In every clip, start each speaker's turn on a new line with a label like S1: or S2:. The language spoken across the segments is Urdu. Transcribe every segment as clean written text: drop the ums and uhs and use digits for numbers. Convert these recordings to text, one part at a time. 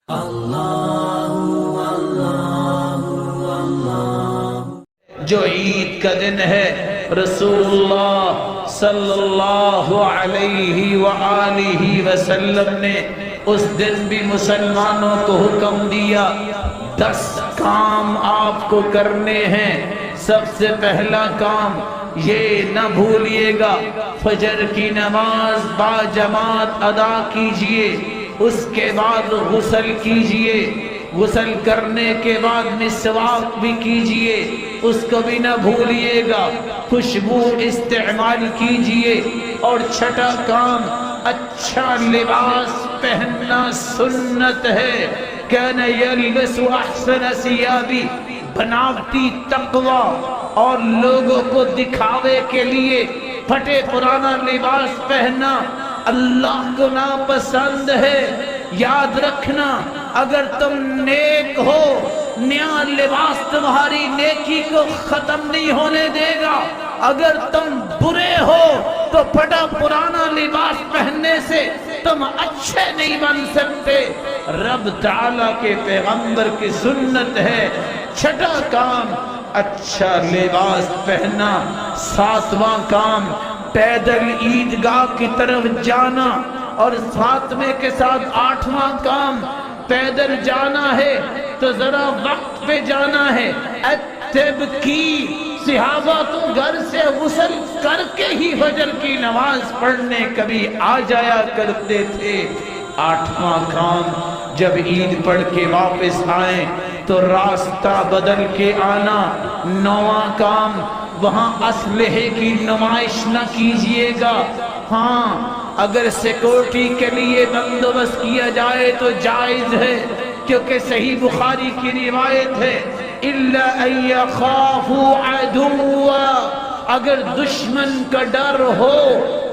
S1: جو عید کا دن ہے رسول اللہ صلی اللہ علیہ وآلہ وسلم نے اس دن بھی مسلمانوں کو حکم دیا 10 کام آپ کو کرنے ہیں۔ سب سے پہلا کام یہ نہ بھولیے گا فجر کی نماز با جماعت ادا کیجئے، اس کے بعد غسل کیجئے، غسل کرنے کے بعد مسواک بھی کیجئے، اس کو بھی نہ بھولیے گا، خوشبو استعمال کیجئے، اور چھٹا کام اچھا لباس پہننا سنت ہے۔ کان یلبس احسن ثیابی، بناوٹی تقوی اور لوگوں کو دکھاوے کے لیے پھٹے پرانا لباس پہننا اللہ کو ناپسند ہے۔ یاد رکھنا اگر تم نیک ہو نیا لباس تمہاری نیکی کو ختم نہیں ہونے دے گا، اگر تم برے ہو تو پھٹا پرانا لباس پہننے سے تم اچھے نہیں بن سکتے۔ رب تعالیٰ کے پیغمبر کی سنت ہے چھٹا کام اچھا لباس پہننا۔ 7واں کام پیدل عیدگاہ کی طرف جانا، اور 7ویں کے ساتھ 8واں کام پیدل جانا ہے تو ذرا وقت پہ جانا ہے۔ اتبکی، صحابہ تو گھر سے غسل کر کے ہی فجر کی نماز پڑھنے کبھی آ جایا کرتے تھے۔ 8واں کام جب عید پڑھ کے واپس آئیں تو راستہ بدل کے آنا۔ 9واں کام وہاں اسلحے کی نمائش نہ کیجیے گا، ہاں اگر سیکورٹی کے لیے بندوبست کیا جائے تو جائز ہے، کیونکہ صحیح بخاری کی روایت ہے الا ان يخافوا عدوا، اگر دشمن کا ڈر ہو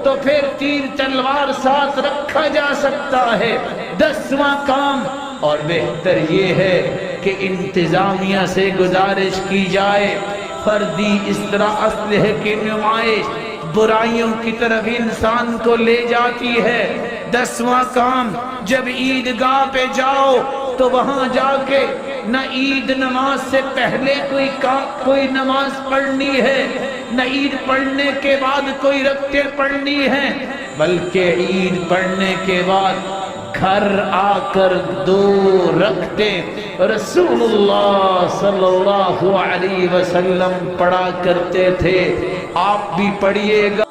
S1: تو پھر تیر تلوار ساتھ رکھا جا سکتا ہے۔ 10واں کام، اور بہتر یہ ہے کہ انتظامیہ سے گزارش کی جائے، فردی اس طرح اسلحے کی نمائش برائیوں کی طرف انسان کو لے جاتی ہے۔ 10واں کام جب عیدگاہ پہ جاؤ تو وہاں جا کے نہ عید نماز سے پہلے کوئی نماز پڑھنی ہے، نہ عید پڑھنے کے بعد کوئی رکعتیں پڑھنی ہیں، بلکہ عید پڑھنے کے بعد گھر آ کر 2 رکعتیں رسول اللہ صلی اللہ علیہ وسلم پڑھا کرتے تھے۔ آپ بھی پڑھیے گا۔